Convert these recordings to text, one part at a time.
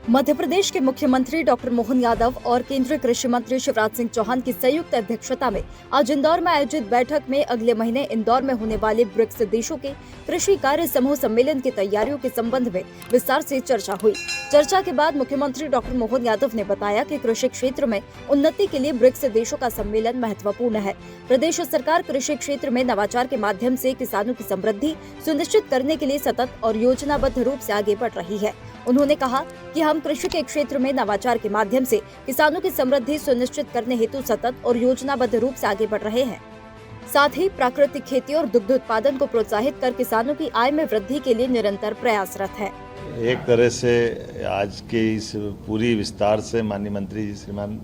मध्य प्रदेश के मुख्यमंत्री डॉक्टर मोहन यादव और केंद्रीय कृषि मंत्री शिवराज सिंह चौहान की संयुक्त अध्यक्षता में आज इंदौर में आयोजित बैठक में अगले महीने इंदौर में होने वाले ब्रिक्स देशों के कृषि कार्य समूह सम्मेलन की तैयारियों के संबंध में विस्तार से चर्चा हुई। चर्चा के बाद मुख्यमंत्री डॉक्टर मोहन यादव ने बताया कि कृषि क्षेत्र में उन्नति के लिए ब्रिक्स देशों का सम्मेलन महत्वपूर्ण है। प्रदेश सरकार कृषि क्षेत्र में नवाचार के माध्यम से किसानों की समृद्धि सुनिश्चित करने के लिए सतत और योजनाबद्ध रूप से आगे बढ़ रही है। उन्होंने कहा कि हम कृषि के क्षेत्र में नवाचार के माध्यम से किसानों की समृद्धि सुनिश्चित करने हेतु सतत और योजनाबद्ध रूप से आगे बढ़ रहे हैं। साथ ही प्राकृतिक खेती और दुग्ध उत्पादन को प्रोत्साहित कर किसानों की आय में वृद्धि के लिए निरंतर प्रयासरत है। एक तरह से आज के इस पूरी विस्तार से माननीय मंत्री जी श्रीमान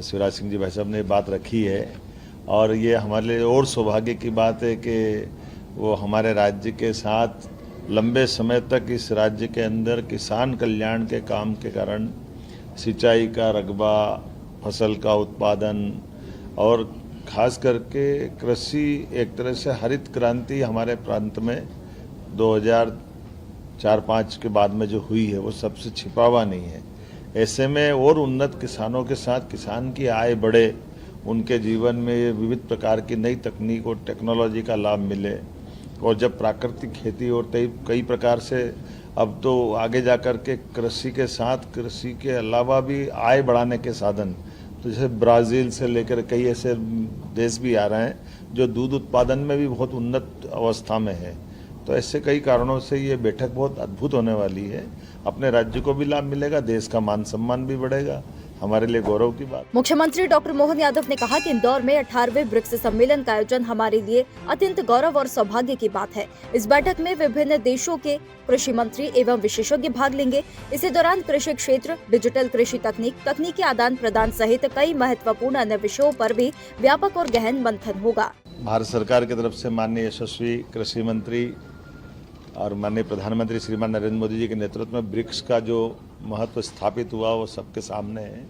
शिवराज सिंह जी भाई साहब ने बात रखी है और ये हमारे लिए और सौभाग्य की बात है कि वो हमारे राज्य के साथ लंबे समय तक इस राज्य के अंदर किसान कल्याण के काम के कारण सिंचाई का रकबा, फसल का उत्पादन और खास करके कृषि एक तरह से हरित क्रांति हमारे प्रांत में 2004-05 के बाद में जो हुई है वो सबसे छिपा हुआ नहीं है। ऐसे में और उन्नत किसानों के साथ किसान की आय बढ़े, उनके जीवन में विविध प्रकार की नई तकनीक और टेक्नोलॉजी का लाभ मिले और जब प्राकृतिक खेती और कई प्रकार से अब तो आगे जाकर के कृषि के साथ कृषि के अलावा भी आय बढ़ाने के साधन, तो जैसे ब्राज़ील से लेकर कई ऐसे देश भी आ रहे हैं जो दूध उत्पादन में भी बहुत उन्नत अवस्था में है। तो ऐसे कई कारणों से ये बैठक बहुत अद्भुत होने वाली है। अपने राज्य को भी लाभ मिलेगा, देश का मान सम्मान भी बढ़ेगा, हमारे लिए गौरव की बात। मुख्यमंत्री डॉक्टर मोहन यादव ने कहा कि इंदौर में 18वें ब्रिक्स सम्मेलन का आयोजन हमारे लिए अत्यंत गौरव और सौभाग्य की बात है। इस बैठक में विभिन्न देशों के कृषि मंत्री एवं विशेषज्ञ भाग लेंगे। इसी दौरान कृषि क्षेत्र, डिजिटल कृषि तकनीक, तकनीकी आदान प्रदान सहित कई महत्वपूर्ण अन्य विषयों पर भी व्यापक और गहन मंथन होगा। भारत सरकार की तरफ से माननीय यशस्वी कृषि मंत्री और माननीय प्रधानमंत्री श्रीमान नरेंद्र मोदी जी के नेतृत्व में ब्रिक्स का जो महत्व स्थापित हुआ वो सबके सामने है।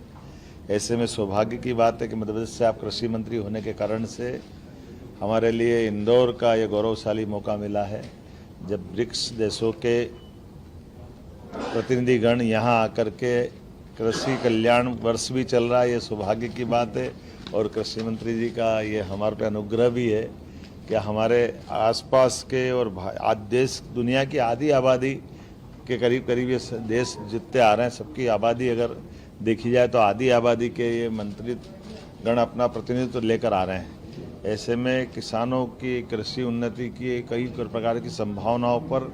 ऐसे में सौभाग्य की बात है कि मध्य प्रदेश से आप कृषि मंत्री होने के कारण से हमारे लिए इंदौर का ये गौरवशाली मौका मिला है, जब ब्रिक्स देशों के प्रतिनिधिगण यहाँ आकर के कृषि कल्याण वर्ष भी चल रहा है, ये सौभाग्य की बात है। और कृषि मंत्री जी का ये हमारे पे अनुग्रह भी है कि हमारे आसपास के और देश दुनिया की आधी आबादी के करीब ये देश जितने आ रहे हैं सबकी आबादी अगर देखी जाए तो आधी आबादी के ये मंत्री गण अपना प्रतिनिधित्व लेकर आ रहे हैं। ऐसे में किसानों की कृषि उन्नति की कई प्रकार की संभावनाओं पर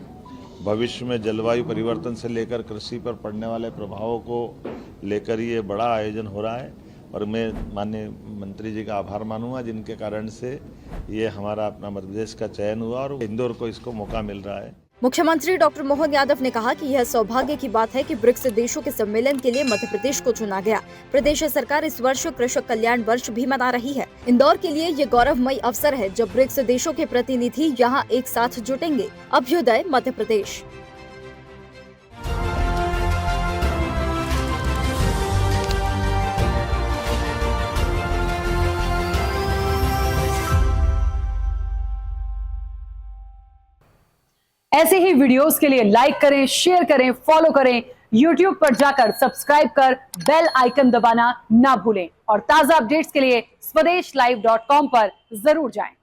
भविष्य में जलवायु परिवर्तन से लेकर कृषि पर पड़ने वाले प्रभावों को लेकर ये बड़ा आयोजन हो रहा है और मैं माननीय मंत्री जी का आभार मानूंगा जिनके कारण से ये हमारा अपना मध्य प्रदेश का चयन हुआ और इंदौर को इसको मौका मिल रहा है। मुख्यमंत्री डॉक्टर मोहन यादव ने कहा कि यह सौभाग्य की बात है कि ब्रिक्स देशों के सम्मेलन के लिए मध्य प्रदेश को चुना गया। प्रदेश सरकार इस वर्ष कृषक कल्याण वर्ष भी मना रही है। इंदौर के लिए ये गौरवमयी अवसर है जब ब्रिक्स देशों के प्रतिनिधि यहाँ एक साथ जुटेंगे। अभ्युदय मध्य प्रदेश। ऐसे ही वीडियोस के लिए लाइक करें, शेयर करें, फॉलो करें। YouTube पर जाकर सब्सक्राइब कर बेल आइकन दबाना ना भूलें और ताजा अपडेट्स के लिए swedeshlive.com पर जरूर जाएं।